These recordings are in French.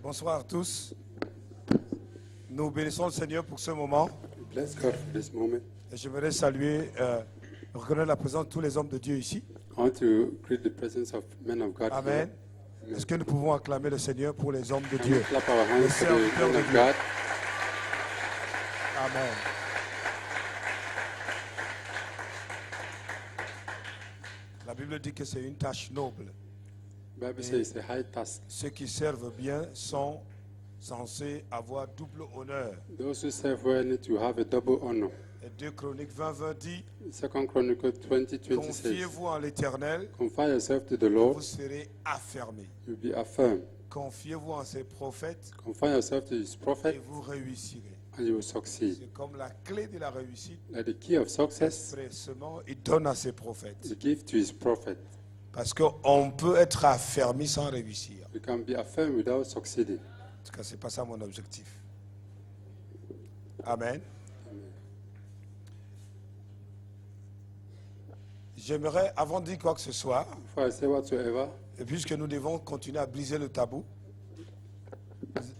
Bonsoir à tous. Nous bénissons le Seigneur pour ce moment. Bless God for this moment. Et j'aimerais saluer, reconnaître la présence de tous les hommes de Dieu ici. I want to greet the presence of men of God Amen. here. Est-ce que nous pouvons acclamer le Seigneur pour les hommes de Can Dieu? we clap our hands Les for serviteurs the men de of Dieu. God? Amen. La Bible dit que c'est une tâche noble. The Bible says it's a high task. Ceux qui servent bien sont censés avoir double honneur. Those who serve well need to have a double honor. Et 2 Chroniques 20 dit, 2 Chronicles 20:20 says, confiez-vous en l'Éternel, confide yourself to the vous Lord, serez affermis. you'll be affirmed. Confiez-vous en ses prophètes Confide yourself to his et prophet, vous réussirez. and you will succeed. C'est comme la clé de la réussite. Like the key of success, Expressement, il donne à ses prophètes. he gives to his prophet. Parce qu'on peut être affermi sans réussir. You can be affirmed without succeeding. En tout cas, ce n'est pas ça mon objectif. Amen. J'aimerais, avant de dire quoi que ce soit, Before I say whatsoever, et puisque nous devons continuer à briser le tabou,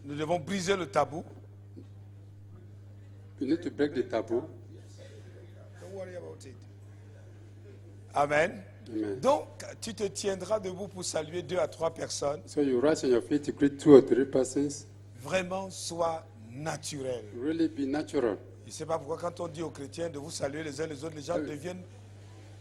nous devons briser le tabou. you need to break the taboo. Don't worry about it. Amen. Amen. Donc, tu te tiendras debout pour saluer 2 à 3 personnes. So you rise on your feet to greet 2 or 3 persons. Vraiment, sois naturel. Really be natural. Je ne sais pas pourquoi quand on dit aux chrétiens de vous saluer les uns les autres, les gens deviennent...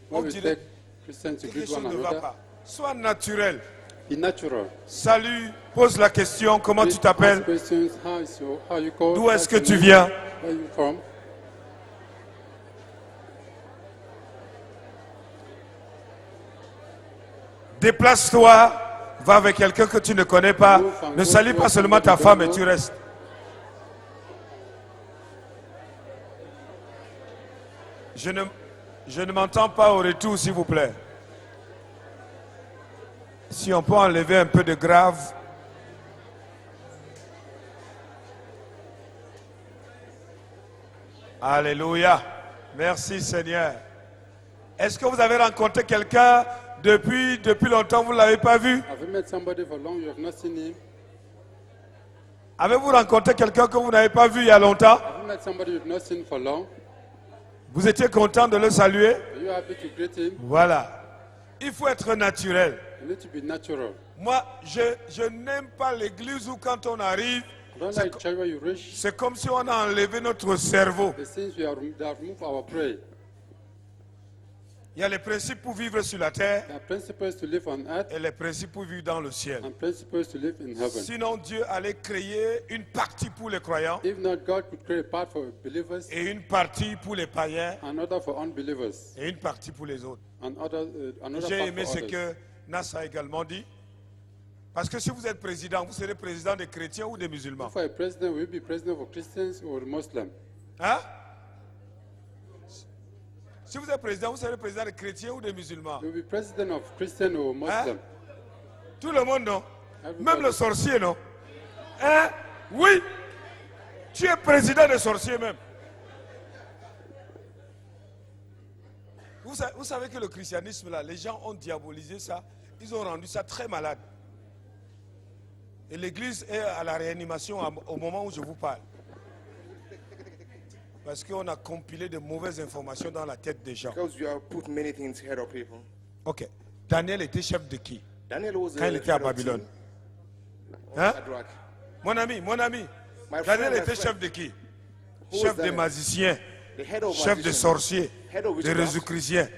When On we dirait take Christians to quelque greet chose one ne va another, pas. Sois naturel. be natural. Salut, pose la question, comment tu Ask t'appelles? questions, how you call? D'où est-ce que What's tu your viens? name? Where you from? Déplace-toi, va avec quelqu'un que tu ne connais pas. Ne salue pas seulement ta femme et tu restes. Je ne m'entends pas au retour, s'il vous plaît. Si on peut enlever un peu de grave. Alléluia. Merci Seigneur. Est-ce que vous avez rencontré quelqu'un depuis longtemps, vous ne l'avez pas vu? Have you met somebody for long you have not seen him? Avez-vous rencontré quelqu'un que vous n'avez pas vu il y a longtemps? Have you met somebody you have not seen for long? Vous étiez content de le saluer? Are you happy to greet him? Voilà. Il faut être naturel. You need to be natural. Moi, je n'aime pas l'église où quand on arrive, I don't like church where you reach. c'est comme si on a enlevé notre cerveau. The things they have removed our prayer. Il y a les principes pour vivre sur la terre There are principles to live on earth et les principes pour vivre dans le ciel. and principles to live in heaven. Sinon, Dieu allait créer une partie pour les croyants If not, God could create a part for believers, et une partie pour les païens another for unbelievers, et une partie pour les autres. another J'ai part aimé for ce others. que Nas a également dit. Parce que si vous êtes président, vous serez président des chrétiens ou des musulmans. For a president, will you be president for Christians or Muslim? Hein? Si vous êtes président, vous serez président des chrétiens ou des musulmans. You will be president of Christian or Muslim. Tout le monde, non? Everybody. Même le sorcier, non? Hein? Oui! Tu es président des sorciers même. Vous savez que le christianisme, là, les gens ont diabolisé ça. Ils ont rendu ça très malade. Et l'église est à la réanimation au moment où je vous parle. Parce qu'on a compilé de mauvaises informations dans la tête des gens. Because you have put many things ahead of people. Ok. Daniel était chef de qui? Daniel was Quand il était à head of Babylone. team. Hein? Shadrach. Mon ami. My Daniel friend, était my chef friend. de qui? Who Chef was des Daniel? magiciens, The head of chef des magicians. sorciers, Head of des witchcraft. Rosicruciens,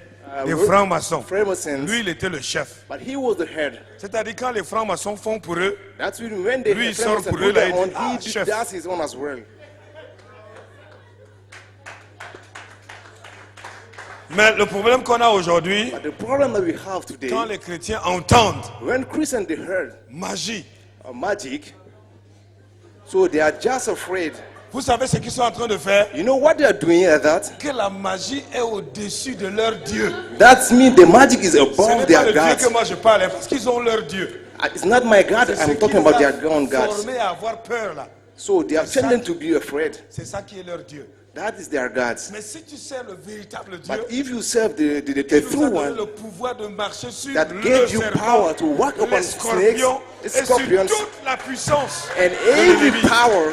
des Ro- francs-maçons. Freemasons. Lui, il était le chef. But he was the head. C'est-à-dire quand les francs-maçons font pour eux, That's when they Lui, il sort Freemasons pour do eux, là, their il own, dit, ah, he chef. does his own as well. mais le problème qu'on a aujourd'hui, But the problem that we have today, quand les chrétiens entendent when Christians they heard magie, magic, so they are just afraid. vous savez ce qu'ils sont en train de faire? You know what they are doing at that? Que la magie est au-dessus de leur Dieu. That means the magic is Ce n'est above pas their le Dieu God. que moi je parle, hein, parce qu'ils ont leur Dieu. It's not my God, C'est ce I'm qui talking les about a their own gods. formés à avoir peur là. So they are tending to be afraid. C'est ça qui est leur Dieu. That is their gods. Mais si tu sers le véritable Dieu, But if you serve the qui nous true a donné one le pouvoir de marcher sur that le gave you serpent, power to walk upon les scorpions snakes, et sur scorpions, toute la puissance and de every l'ennemi. power,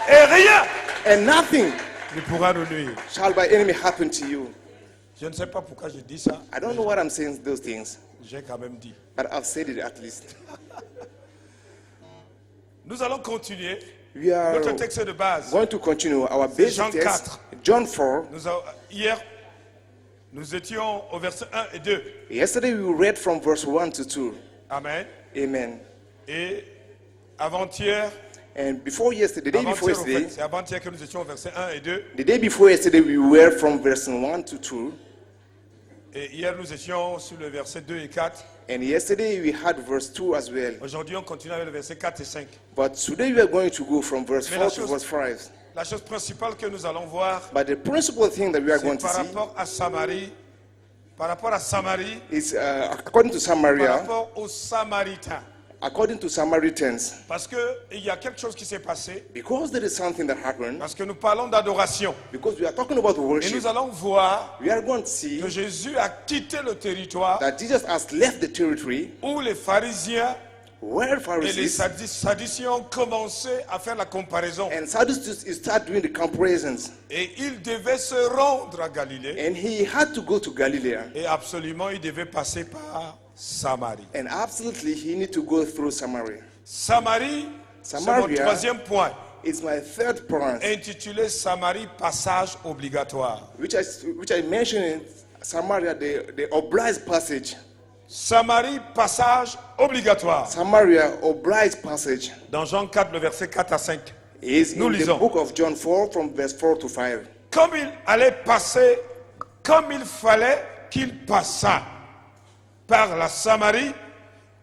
Et rien and nothing ne pourra nous nuire. shall by enemy happen to you. Je ne sais pas pourquoi je dis ça. I don't know what I'm saying those things, J'ai quand même dit. but I've said it at least. Nous allons continuer. We are Notre texte de base. going to continue our C'est basic Jean text, 4. John 4. Hier, nous étions au verset 1 et 2. Yesterday we read from verse 1 to 2. Amen. Amen. Et avant-hier, And before yesterday, the day before avant-hier, au fait, yesterday, c'est avant-hier que nous étions au verset 1 et 2. the day before yesterday we were from verse 1 to 2. Et hier, nous étions sur le verset 2 et 4. And yesterday we had verse 2 as well. Aujourd'hui, on continue avec le verset 4 et 5. But today we are going to go from verse Mais 4 to verse 5. La chose principale que nous allons voir, But the principal thing that we are c'est going to par see rapport à Samarie, is according to par Samaria, rapport aux Samaritains. according to Samaritans, Parce qu'il y a quelque chose qui s'est passé, because there is something that happened, parce que nous parlons d'adoration. because we are talking about Et worship, nous allons voir we are going to see que Jésus a quitté le territoire that Jesus has left the territory où les pharisiens where et les Pharisees sadduciens ont commencé à faire la comparaison. and Sadducees start doing the comparisons. Et il devait se rendre à Galilée. And he had to go to Galilee. Et absolument, il devait passer par Samarie. And absolutely, he need to go through Samaria. Samarie, c'est mon Samaria troisième point, is my third point, intitulé Samarie, passage obligatoire. which I mentioned in Samaria, the obliged passage. Samarie, passage obligatoire. Samaria, obliged passage, Dans Jean 4, le verset 4 à 5. is Nous in the lisons. book of John 4 from verse 4 to 5. Comme il allait passer, comme il fallait qu'il passât par la Samarie,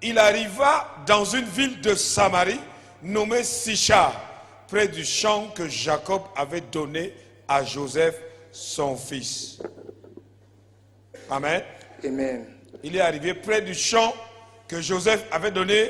il arriva dans une ville de Samarie nommée Sichar, près du champ que Jacob avait donné à Joseph, son fils. Amen. Amen. Il est arrivé près du champ que Joseph avait donné,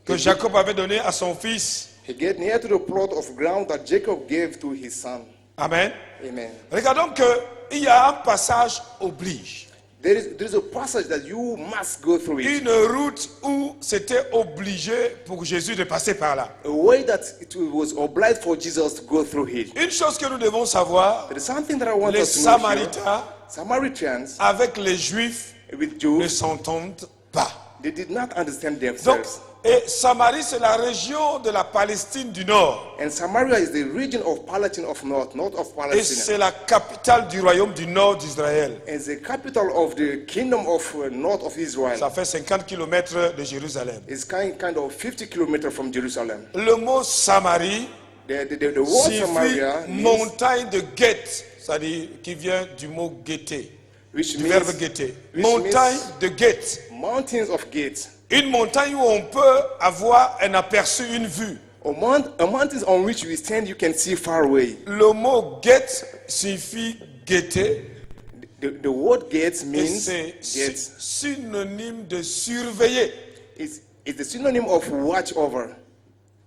que Jacob avait donné à son fils. He get near to the plot of ground that Jacob gave to his son. Amen. Amen. Regardons qu'il y a un passage oblige. There is a passage that you must go through it. Une route où c'était obligé pour Jésus de passer par là. A way that it was obliged for Jesus to go through it. Une chose que nous devons savoir, There is something that I want les us to know here. Samaritains Samaritans avec les Juifs with ne Jews, s'entendent pas. they did not understand Donc, themselves. et Samarie, c'est la région de la Palestine du Nord. And Samaria is the region of Palestine of north of Et Palestine. c'est la capitale du royaume du Nord d'Israël. It's the capital of the kingdom of north of Israel. Ça fait 50 km de Jérusalem. It's kind of 50 kilometers from Jerusalem. Le mot Samarie The word signifie Samaria means, montagne de guette, c'est-à-dire qui vient du mot guetter, which du means verbe guetter. which Montagne means de guette. mountains of gates. Une montagne où on peut avoir un aperçu, une vue. A mountains on which we stand, you can see far away. Le mot guette signifie guetter The word gates et means c'est gates. synonyme de surveiller. It's the synonym of watch over.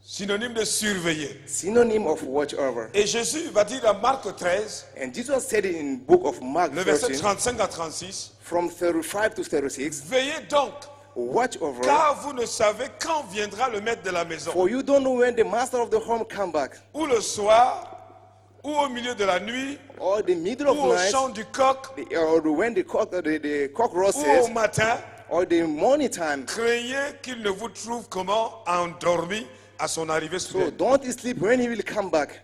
Synonyme de surveiller. Synonym of watch over. Et Jésus va dire dans Marc 13, And Jesus said it in book of Mark le verset 13, 35 à 36, from 35 to 36. veillez donc, Watch over, car vous ne savez quand viendra le maître de la maison. for you don't know when the master of the home come back, Ou le soir, ou au milieu de la nuit, or the middle ou of au night, chant du coq, or when the cock ou au roses, matin. or the morning time. Craignez qu'il ne vous trouve comment endormi à son arrivée So soudaine. don't sleep when he will come back.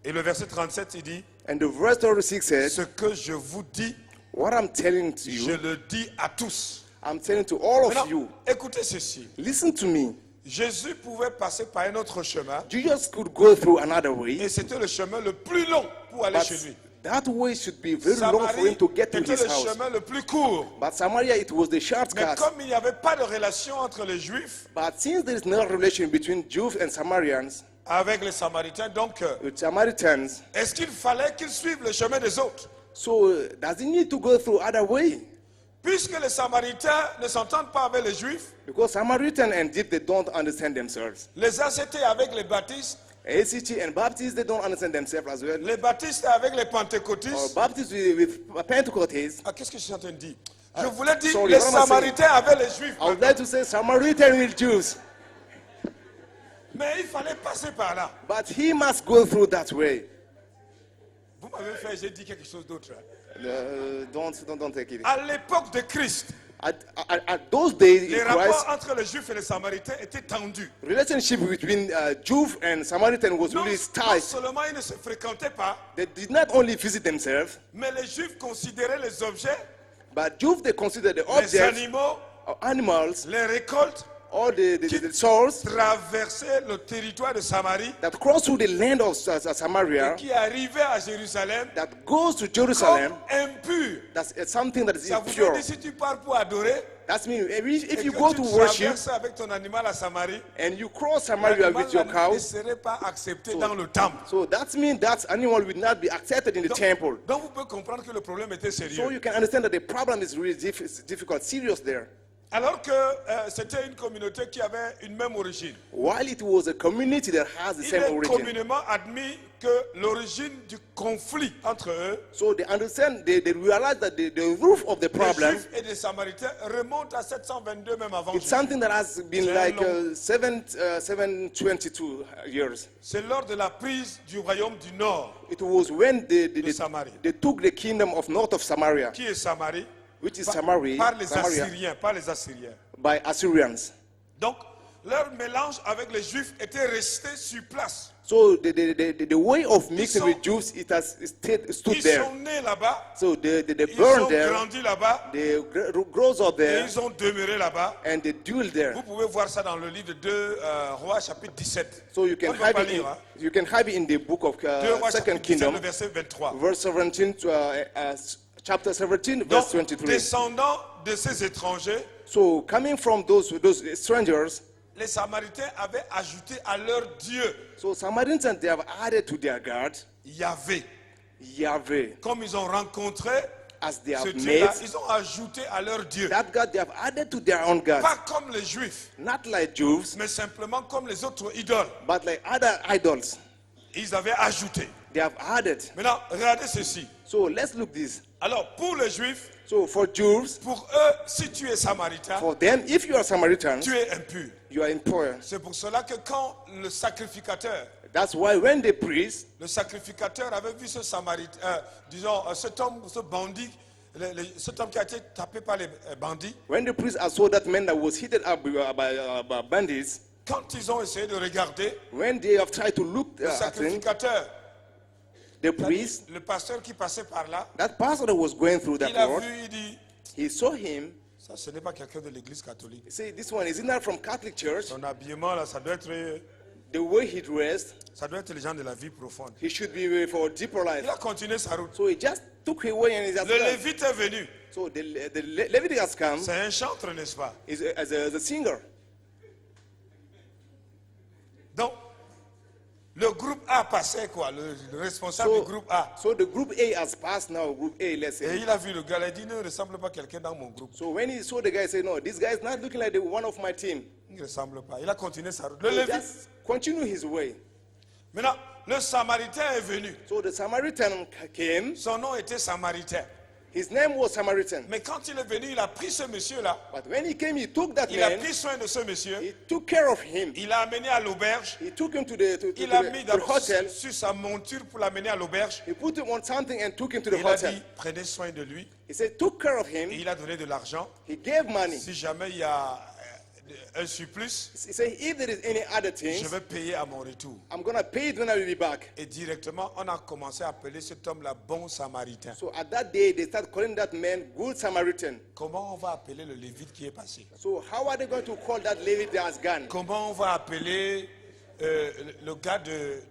Et le verset 37, il dit, And the verse 36 says, ce que je vous dis, what I'm telling to je you, le dis à tous. I'm telling to all of Maintenant, you. écoutez ceci. Listen to me. Jésus pouvait passer par un autre chemin, Jesus could go through another way, et c'était le chemin le plus long pour aller but chez lui. that way should be very long for Samarie him to get to était his le house. chemin le plus court. But Samaria, it was the Mais shortcut. comme il n'y avait pas de relation entre les Juifs But since there is no relation between Jews and Samaritans, avec les Samaritains, donc, with Samaritans, est-ce qu'il fallait qu'ils suivent le chemin des autres? so does he need to go through other way? Puisque les Samaritains ne s'entendent pas avec les Juifs, Because Samaritan and Jews, they don't understand themselves. les uns étaient avec les baptistes, ACT and Baptists, they don't understand themselves as well. Les baptistes avec les Or pentecôtistes. Baptists with Pentecostals. Ah, qu'est-ce que je suis en train de dire? Je voulais dire sorry, les what am I saying? Samaritains avec les Juifs. I would like to say Samaritan with Jews. Mais il fallait passer par là. But he must go through that way. Vous m'avez fait, j'ai dit quelque chose d'autre. Don't take it. À l'époque de Christ, At those days les in rapports Christ, entre les Juifs et les Samaritains étaient tendus. relationship between Jew and Samaritan was Non, really non tight. seulement ils ne se fréquentaient pas, They did not only visit themselves, mais les Juifs considéraient les objets, but Jews they considered the les objects, animaux, animals, les récoltes all the souls traversaient le territoire de Samarie that cross through the land of Samaria, qui arrivaient à Jérusalem that goes to comme Jerusalem. impurs. That's something that is Ça vous veut impure. dire si tu pars pour adorer, That means et if you que go tu to worship traverses avec ton animal à Samarie, and you cross Samaria with your l'animal ne cows, serait pas accepté dans le temple. so that means that animal will not be accepted in the temple. Donc vous pouvez comprendre que le problème était So sérieux. you can understand that the problem is really difficult, serious there. Alors que c'était une communauté qui avait une même origine. While it was a community that has the Il same est origin. communément admis que l'origine du conflit entre eux, So they understand, they realize that the root of the les problem, Juifs et les Samaritains, remonte à 722 même avant it's Jésus. something that has been C'est like long. 722 years. C'est lors de la prise du royaume du Nord, It was when de Samarie. they took the kingdom of north of Samaria, Qui est Samarie? which is Par Samaria, les Samaria, Assyriens, pas les Assyriens. by Assyrians. Donc, leur mélange avec les Juifs était resté sur place. So the way of mixing sont- with Jews, it has stood Ils there. sont nés là-bas, So they ils burn ont there, grandi là-bas, they grows up et there, ils ont demeuré là-bas. and they dwell there. Vous pouvez voir ça dans le livre de 2 Rois chapitre 17. So you On can ne va have pas it lire, hein. you can have it in the book of 2 Rois Second chapitre 17, Kingdom, le verset 23. verse 17, chapter 17, Donc, verse 23. descendants de ces étrangers, So coming from those strangers, les Samaritains avaient ajouté à leur Dieu so Samaritans they have added to their God Yahvé. Yahweh, Comme ils ont rencontré as they ce have Dieu-là, made ils ont ajouté à leur Dieu. that God they have added to their own God, Pas comme les Juifs, not like Jews, mais simplement comme les autres idoles. but like other idols. Ils avaient ajouté. They have added. Maintenant, regardez ceci. So let's look this. Alors, pour les Juifs, So for Jews, pour eux, si tu es samaritain, for them, if you are Samaritans, tu es impur. you are impure. C'est pour cela que quand le sacrificateur, That's why when the priest, avait vu ce samaritain, cet homme, ce bandit, cet homme qui a été tapé par les bandits, when the priest saw that man that was heated up by bandits, quand ils ont essayé de regarder, when they have tried to look le at him, sacrificateur, the priest, le pasteur qui passait par là, that pastor that was going through that il a road, vu, il dit, he saw him. ça ce n'est pas quelqu'un de l'église catholique. He said, "This one is not from Catholic Church. Son habillement là, ça doit être The way he dressed, les gens de la vie profonde. he should be for a deeper life." Il a continué sa route. So he just took away and he just Le left. Lévite est venu. So the Levite has come C'est un chantre, n'est-ce pas? as a singer. Donc, le groupe A passait quoi? Le responsable du groupe A. So the group A has passed now. Group A, let's Et say. il a vu le gars, il a dit, ne ressemble pas à quelqu'un dans mon groupe. So when he saw the guy, he said, "No, this guy is not looking like the one of my team." Il ne ressemble pas. Il a continué sa route. Le He Lévite. just continue his way. Maintenant, le Samaritain est venu. So the Samaritan came. Son nom était Samaritain. His name was Samaritan. Mais quand il est venu, il a pris ce monsieur-là. But when he came, he took that Il a man. pris soin de ce monsieur. He took care of him. Il l'a amené à l'auberge. He took him to the Il a mis to the hotel. sur sa monture pour l'amener à l'auberge. He put him on something and took him to the Il a hotel. dit, prenez soin de lui. He said, took care of Et him. il a donné de l'argent. He gave money. Si jamais il y a un surplus, He said, if there is any other je things, vais payer à mon retour. I'm gonna pay it when I will be back. Et directement, on a commencé à appeler cet homme-là bon samaritain. So at that day, they start calling that man Good Samaritan. Comment on va appeler le Lévite qui est passé? So how are they going to call that Levite that has gone? Comment on va appeler le gars de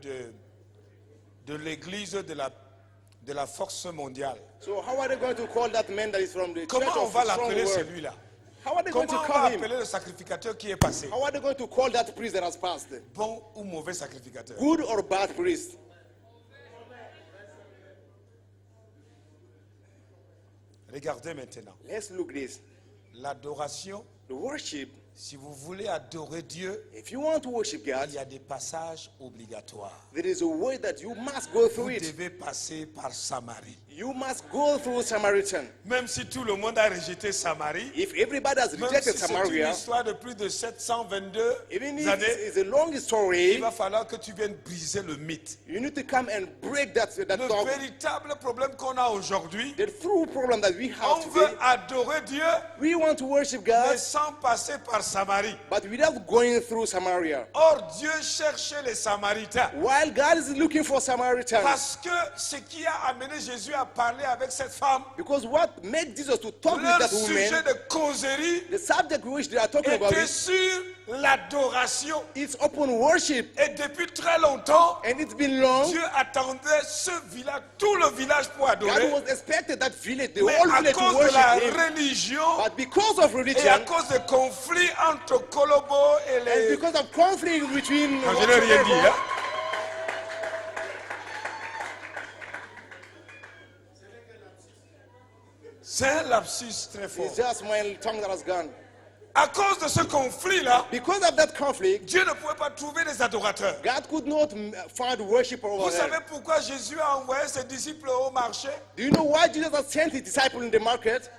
l'église de la force mondiale? So how are they going to call that man that is from the church Comment on of va the strong l'appeler world? celui-là? How are they going Comment to on va call him? appeler le sacrificateur qui est passé? How are they going to call that priest that has passed? Bon ou mauvais sacrificateur? Good or bad priest? Regardez maintenant. Let's look this. L'adoration, The worship, Si vous voulez adorer Dieu, If you want to worship God, il y a des passages obligatoires. there is a way that you must go through Vous it. devez passer par Samarie. You must go through Samaritan. Même si tout le monde a rejeté Samarie, If everybody has même rejected si c'est une Samaria, histoire de plus de 722 even if années, it's a long il story, va falloir que tu viennes briser le mythe. you need to come and break that Le dogma. véritable problème qu'on a aujourd'hui, The true problem that we have on veut today, adorer Dieu, we want to worship mais God, sans passer par Samarie. but without going through Samaria. Or, Dieu cherchait les Samaritains. While God is looking for Samaritans, Parce que ce qui a amené Jésus à parler avec cette femme, because what made Jesus to talk with leur that sujet woman, de causerie the subject which they are talking about était sur l'adoration. is open worship, Et depuis très longtemps, and it's been long. Dieu attendait ce village, tout le village pour God adorer. was expected that village, the Mais whole à village to cause de la worship Him. religion But because of et à religion, cause des conflits entre Kolobo et and les... because of conflict between Non, je n'ai rien dit, hein. C'est un lapsus très fort. it's just my tongue that has gone. À cause de ce conflit-là, Because of that conflict, Dieu ne pouvait pas trouver des adorateurs. God could not find worshiper Vous over savez there. pourquoi Jésus a envoyé ses disciples au marché? Do you know why Jesus has sent his disciples in the market?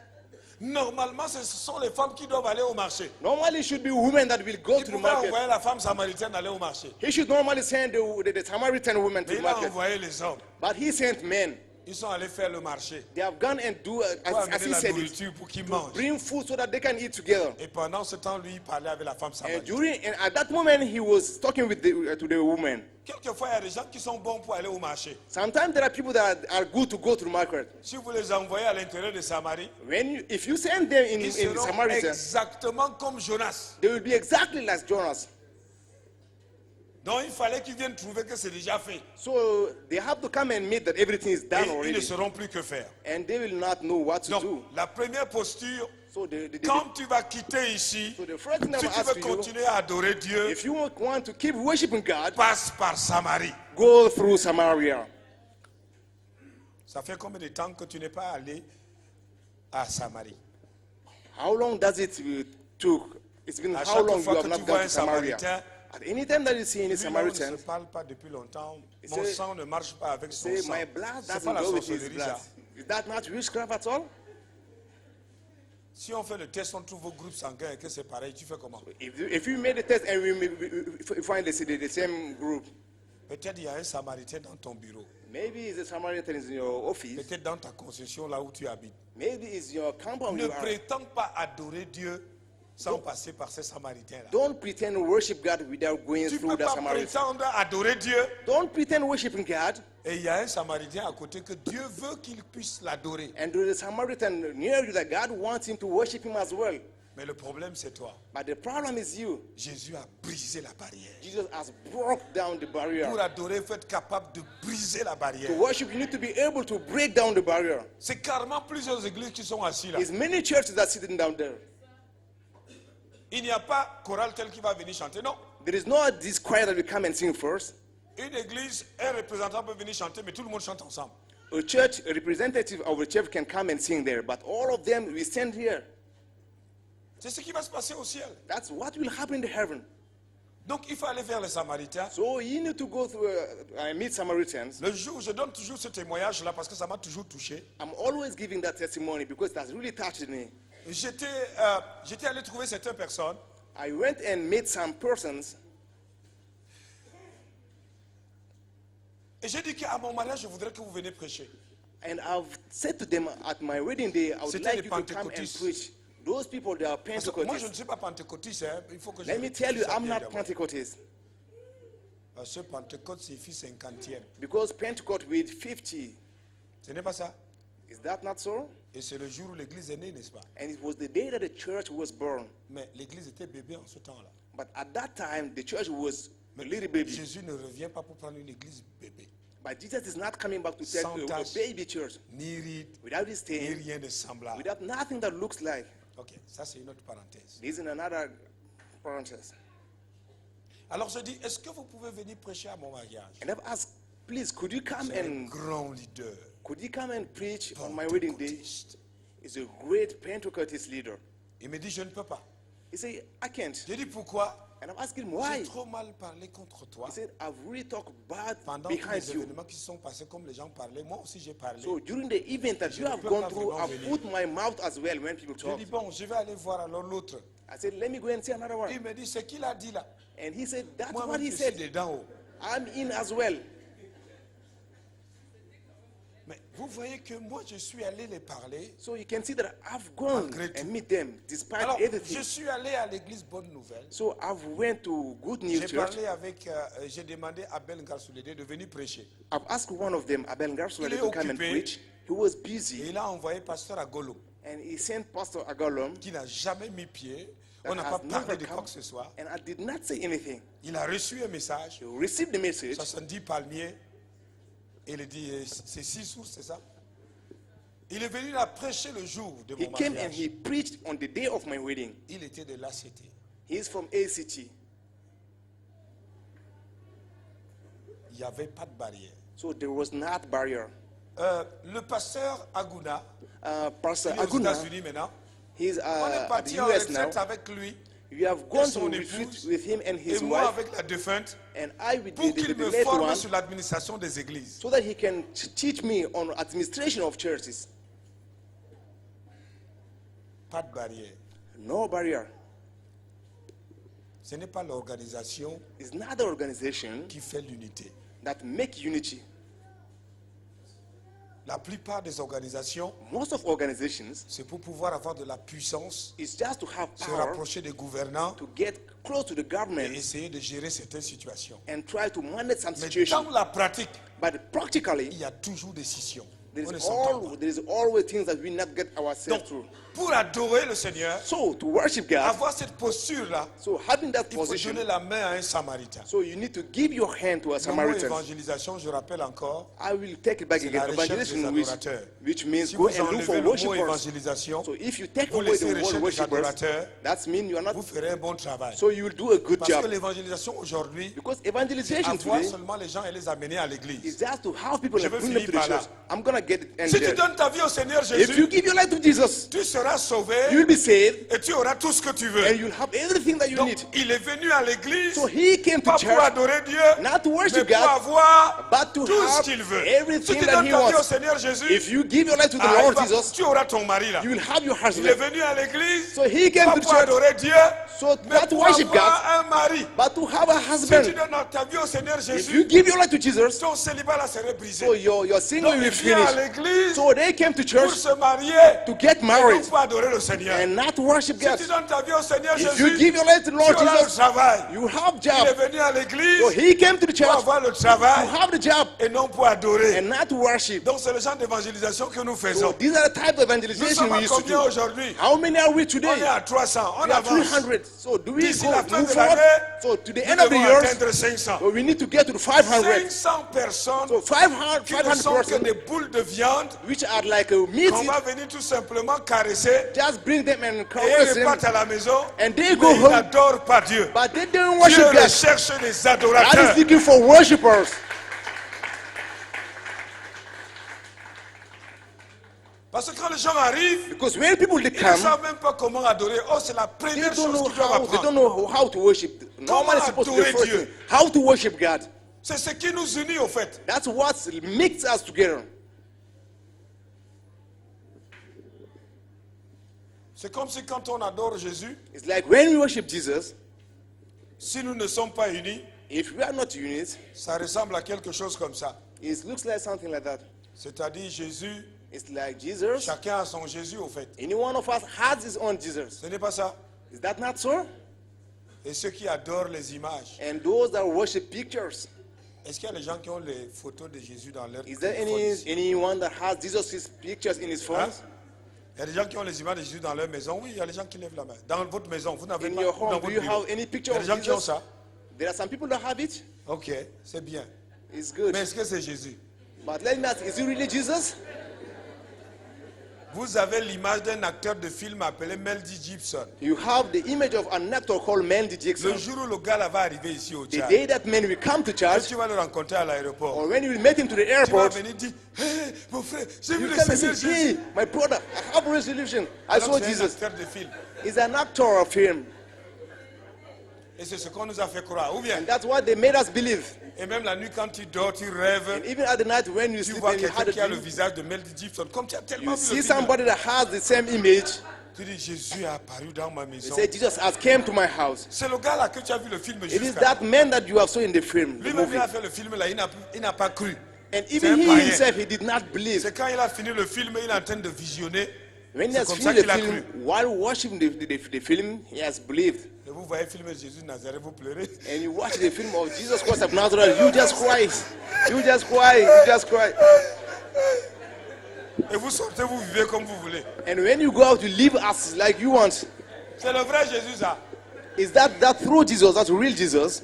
Normalement, ce sont les femmes qui doivent aller au marché. Normally, it should be women that will go Il to the pouvait market. envoyer la femme samaritaine aller au marché. He should normally send the Samaritan women to Mais the il a market. envoyé les hommes. But he sent men. Ils sont allés faire le marché They have gone and do pour as amener he la said it. nourriture pour qu'ils mangent. Bring food so that they can eat together. Et pendant ce temps, lui, il parlait avec la femme And samaritaine. at that moment, he was talking with to the woman. Quelquefois, il y a des gens qui sont bons pour aller au marché. Sometimes there are people that are good to go to the market. Si vous les envoyez à l'intérieur de Samarie, If you send them in ils seront Samaritan, exactement comme Jonas. they will be exactly like Jonas. Donc il fallait qu'ils viennent trouver que c'est déjà fait. So they have to come and admit that everything is Et done ils ne already. sauront plus que faire. And they will not know what to Donc do. la première posture, So quand tu vas quitter ici, so the first thing I si will tu ask veux you, continuer à adorer Dieu, if you want to keep worshiping God, passe par Samarie. go through Samaria. Ça fait combien de temps que tu n'es pas allé à Samarie? How long does it took? It's been À how chaque long you fois have que not tu vois gone un to Samaria? Samaritain, At any time that you see any lui, là, on ne Samaritan, se parle pas depuis longtemps. Il Mon sait- sang ne marche pas avec son say, sang. my blood C'est doesn't pas la go with his sorcellerie, blood. ça. Is that not witchcraft at all? Si on fait le test, on trouve vos groupes sanguins et que c'est pareil, tu fais comment? If you made a test and we find the same group, Peut-être il y a un Samaritain dans ton bureau. maybe it's a Samaritan in your office, Peut-être dans ta concession là où tu habites. maybe it's your compound Ne you are. prétends pas adorer Dieu sans passer par ces Samaritains-là. Don't pretend to worship God without going Tu ne through peux the pas Samaritan. prétendre adorer Dieu Don't pretend worshiping God et il y a un Samaritain à côté que Dieu veut qu'il puisse l'adorer. and there is a Samaritan near you that God wants him to worship him as well. Mais le problème c'est toi. But the problem is you. Jésus a brisé la barrière. Jesus has broke down the barrier. Pour adorer, il faut être capable de briser la To barrière. worship, you need to be able to break down the barrier. C'est carrément plusieurs églises qui sont assises là. There's many churches that are sitting down there. Il n'y a pas chorale tel qui va venir chanter, non. There is no this choir that will come and sing first. Une église, un représentant peut venir chanter, mais tout le monde chante ensemble. A church, a representative of a church can come and sing there, but all of them will stand here. C'est ce qui va se passer au ciel. That's what will happen in the heaven. Donc il faut aller vers les Samaritains. So you need to go through meet Samaritans. Le jour, je donne toujours ce témoignage-là parce que ça m'a toujours touché. I'm always giving that testimony because that's really touched me. J'étais allé trouver certaines personnes. I went and met some persons, Et j'ai dit qu'à mon mariage, je voudrais que vous veniez prêcher. and I've said to them at my wedding day, I would C'était like les you to come and Pentecôtistes. preach. Those people, they are Parce que moi, je ne Pentecostals. suis pas pentecôtiste. Hein. Il faut que je Let me tell you, ça I'm bien not d'abord. Pentecostist Parce que Pentecôte signifie 50e. because Pentecost with 50. Ce n'est pas ça. Is that not so? Et c'est le jour où l'église est née, n'est-ce pas? And it was the day that the church was born. Mais l'église était bébé en ce temps-là. But at that time, the church was a Mais little baby. Jésus ne revient pas pour prendre une église bébé. But Jesus is not coming back to take Sans a tache. baby church Ni ride, without his ni stain, rien de semblable. without nothing that looks like. Ok, ça c'est une autre parenthèse. This is another parenthesis. Alors je dis, est-ce que vous pouvez venir prêcher à mon mariage? And I've asked, please, could you come C'est un and grand leader. preach on my wedding day? Pentecôtiste. He's a great Pentecostist leader. Il me dit, je ne peux pas. He said, I can't. J'ai dit pourquoi? And I'm asking him why. J'ai trop mal parlé contre toi. He said, I've really talked bad Pendant tous behind les you. événements qui se sont passés comme les gens parlaient, moi aussi j'ai parlé. So during the event that Je you ne have peux gone pas through, vraiment I've venir. put my mouth as well when people J'ai talk. dit bon, je vais aller voir alors l'autre. I said, let me go and see another one. Il me dit, c'est qu'il a dit là. And he said, that's Moi, what he je suis said. dedans. Oh. I'm in as well. Mais vous voyez que moi, je suis allé les parler. So you can see that I've gone Malgré tout. and meet them despite Alors, everything. je suis allé à l'église Bonne Nouvelle. So I've went to Good News J'ai Church. parlé avec, j'ai demandé à Ben Garsoulede de venir prêcher. I've asked one of them, Abel Garswell, Il est to come and occupé. preach. He was Et busy, il a envoyé pasteur Agolo, and he sent Pastor Agolom. qui n'a jamais mis pied. that On n'a has pas never parlé de come, quoi que ce soit. and I did not say anything. Il a reçu un message, He received the message. 70 palmiers. Et il dit, c'est 6 sources, c'est ça? Il est venu là prêcher le jour de He mon came and mariage. he preached on the day of my wedding. Il était de l'ACT. He is from ACT. Il n'y avait pas de barrière. So there was not barrier. Le pasteur Aguna, Pastor il est aux Aguna, États-Unis maintenant. he's On est at the parti en US now. retraite avec lui You have et gone to son retreat épouse with him and et his moi wife, avec la défunte and I with pour the qu'il me late forme one, sur l'administration des églises. so that he can teach me on administration of churches. Pas de barrière. No barrier. Ce n'est pas l'organisation It's not the organization qui fait l'unité. that make unity. La plupart des organisations, Most of organizations c'est pour pouvoir avoir de la puissance, is just to have se power rapprocher des gouvernants to get close to the et government essayer de gérer certaines situations. and try to manage some Mais situation. dans la pratique, But practically, il y a toujours des scissions. there On ne is, s'entend pas. there is always things that we not get ourselves Donc, through. pour adorer le Seigneur, So to worship God, avoir cette posture-là, so having that il faut position, donner la main à un Samaritain. so you need to give your hand to a Le mot Samaritan. évangélisation, je rappelle encore, I will take it back c'est again. la recherche des Evangelism, adorateurs. which means Si go vous and look enlevez for le mot worshippers. évangélisation, So if you take vous away laissez the word recherche des worshippers, adorateurs, that means you are not. vous ferez un bon travail. So you will do a good Parce que job. l'évangélisation aujourd'hui, Because evangelization avoir today seulement les gens et les amener à is l'église. just to have people Je and veux bring them finir to the par là. church. I'm gonna get it. Si tu ended. donnes ta vie au Seigneur If you Jésus, give your life to Jesus, tu seras sauvé you will be saved et tu auras tout ce que tu veux. and you'll have everything that you Donc, need. il est venu à l'église So he came to pas pour church adorer Dieu, not to mais worship pour God, avoir but to tout ce have qu'il veut. Si everything tu that donnes he ta vie au wants. Seigneur Jésus, If you give your life to the ah, Lord Jesus, tu auras ton mari là. you will have your Il est husband. venu à l'église So he came pas to the pour church, adorer Dieu, so mais not to pour worship God, avoir un mari. but to have a Si tu husband. donnes ta vie au Seigneur If you Jésus, give your life to Jesus, ton célibat là serait brisé. so your single Donc will il be vient à finished. l'église So they came to pour church se marier to get et married non pour adorer le Seigneur. and not to worship Si God. tu donnes ta vie au Seigneur If Jésus, you give your life to the tu Lord auras le Jesus, travail. you have Il est job. venu à l'église So he came to the pour church avoir le to travail have the job et non pour adorer. and not to worship. Donc c'est le genre d'évangélisation que nous So faisons. these are the type of Nous evangelization sommes we à used to combien do. aujourd'hui? How many are we On est today? à 300. On We are avance. 300. So do we D'ici go la fin move de forward? l'année, So to the nous end of the devons year, atteindre 500. so we need to get to the 500. 500 personnes So 500, qui ne 500 sont que persons, des boules de viande which are like a meat, qu'on va venir tout simplement caresser just bring them and et caress ils them, repartent à la maison. and they Mais go ils home, n'adorent pas Dieu. but they don't Dieu worship God. recherche les God adorateurs. is looking for worshippers. Parce que quand les gens arrivent, Because when people they ils ne come, savent même pas comment adorer. Oh, c'est la they première don't chose know qu'ils doivent how, they apprendre. don't know how to worship. Normally it's supposed to be the adorer first Dieu. thing. How to worship God. C'est ce qui nous unit au fait. That's what makes us together. C'est comme si quand on adore Jésus, It's like when we worship Jesus, si nous ne sommes pas unis, if we are not unit, ça ressemble à quelque chose comme ça. it looks like something like that. C'est-à-dire Jésus, It's like Jesus. chacun a son Jésus au fait. Any one of us has his own Jesus. Ce n'est pas ça. Is that not so? Et ceux qui adorent les images, And those that worship pictures. est-ce qu'il y a des gens qui ont les photos de Jésus dans leur Is there téléphone ici? anyone that has Jesus' pictures in his Hein? phones? Il y a des gens qui ont les images de Jésus dans leur maison. Oui, il y a des gens qui lèvent la main. Dans votre maison, vous n'avez In pas. your Dans home, votre do you bureau. have any Il picture y a of des gens qui ont Jesus? ça. There are some people that have it. Ok, c'est bien. It's good. Mais est-ce que c'est Jésus? But let me ask, is it really Jesus? Vous avez l'image d'un acteur de film appelé Mel Gibson. You have the image of an actor called Mandy Jackson. Le jour où le gars là va arriver ici au The Tchad, day that man will come to quand church, tu vas le rencontrer à l'aéroport, or when you will meet him to the tu vas airport, venir dire, hey, mon frère, j'ai vu you le come and Seigneur say, hey, Jésus. my brother, I have a resolution. I Alors, saw c'est un Jesus. acteur de film. He's an actor of him. Et c'est ce qu'on nous a fait croire. Ou bien, And that's what they made us believe. et même la nuit quand tu dors, tu rêves, And even at the night when you tu sleep vois and you quelqu'un had a qui a le dream, visage de Mel Gibson, comme tu as tellement you vu see le film. somebody that has the same image. Tu dis, Jésus est apparu dans ma You maison. say, Jesus has came to my house. C'est le gars là que tu as vu le film It is jusqu'à. that man that you have seen in the film, the Lui-même, movie. il a fait le film là, il n'a pas cru. And C'est even un he païen. himself, he did not believe. C'est quand il a fini le film, il est en train de visionner. When he C'est has comme ça finished qu'il the a film, cru. while watching the film, he has believed. Et vous voyez le film de Jésus de Nazareth, vous pleurez. And you watch the film of Jesus Christ of Nazareth, you just cry. You just cry. You just cry. Et vous sortez, vous vivez comme vous voulez. And when you go out, you live as like you want. C'est le vrai Jésus ça. Is that true Jesus? That's real Jesus?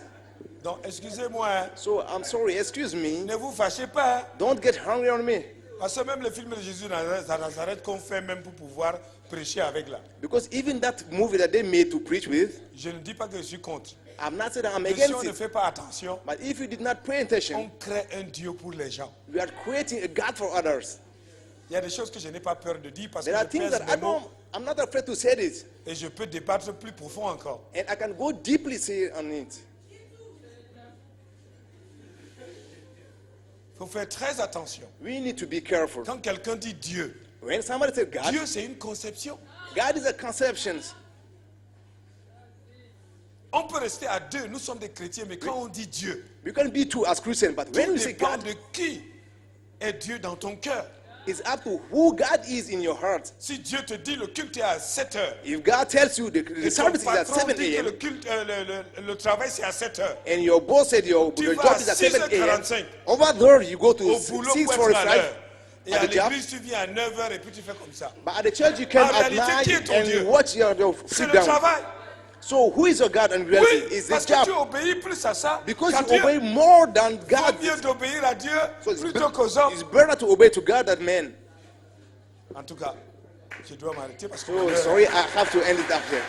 Donc excusez-moi, hein. So I'm sorry, excuse me. Ne vous fâchez pas. Hein. Don't get hungry on me. Parce que même le film de Jésus de Nazareth qu'on fait même pour pouvoir prêcher avec là. Because even that movie that they made to preach with, Je ne dis pas que je suis contre. I'm not saying that I'm Mais si on against ne it. fait pas attention, But if you did not pay on attention, crée un Dieu pour les gens. we are creating a God for others. Il y a des choses que je n'ai pas peur de dire parce que There are je things pèse that mes mots I'm not afraid to say this. et je peux débattre plus profond encore. And I can go deeply say on it. Il faut faire très attention. We need to be careful. Quand quelqu'un dit Dieu, When somebody says God, Dieu c'est une conception. God is a conception. On peut rester à deux, nous sommes des chrétiens, mais quand on dit Dieu, We can be two as Christians, but when tout we say dépend God, de qui est Dieu dans ton cœur. it's up to who God is in your heart. Si Dieu te dit le culte est à 7 heures, If God tells you the et ton service is at patron 7 dit que a.m. le, culte, le travail c'est à 7 heures, and your boss said your Tu vas job à is at 7 a.m. 6h45. over there you go to au boulot pour être à 6:45 l'heure. Et à at the job. l'église, tu viens à 9 heures et puis tu fais comme ça. But at the church you come En at réalité, qui est 9 ton and Dieu? you watch your C'est sit le down. travail. So who is your God in reality? Oui, Is the parce que tu job. obéis plus à ça Because qu'à you Dieu. obey more than C'est God. mieux d'obéir à Dieu So it's, plutôt qu'aux hommes. it's better to obey to God than man. En tout cas, je dois m'arrêter parce que So sorry, I have to end it up there.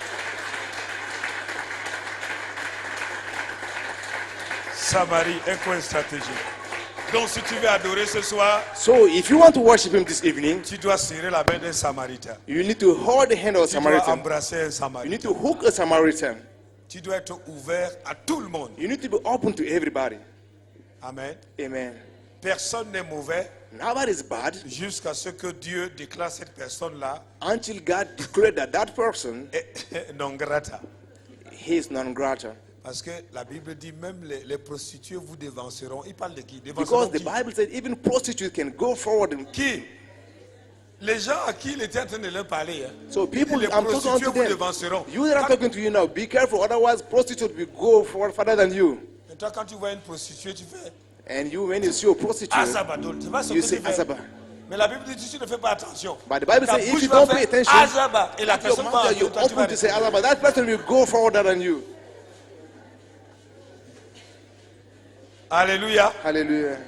Samarie, un coin stratégique. Donc si tu veux adorer ce soir, So if you want to worship him this evening, tu dois serrer la main d'un Samaritain. you need to hold the hand of a Tu dois Samaritan. embrasser un You Samaritain. need to hook a Samaritan. Tu dois être ouvert à tout le monde. You need to be open to everybody. Amen. Amen. Personne n'est mauvais Nobody is bad jusqu'à ce que Dieu déclare cette personne-là until God declared that that person non grata. he is non-grata. Parce que la Bible dit même les prostituées vous dévanceront. Il parle de qui? Dévanceront Because the qui? Bible said even prostitutes can go forward. Qui? Les gens à qui il était en train de leur parler. Hein. So people, Les I'm talking prostituées to vous them. dévanceront. You that I'm talking to you now, be careful, otherwise prostitute will go further than you. Et toi, quand tu vois une prostituée, tu fais And you, when you see a prostitute, Azabadol. Tu vois ce you que say tu fais. Azaba. Mais la Bible dit si tu ne fais pas attention. But the Bible ta says if bouche you va don't faire pay attention, Azaba. Et la if your personne va mouth that entendre, you toi, tu vas open to say rester. Azaba, that person will go further than you. Alléluia. Hallelujah.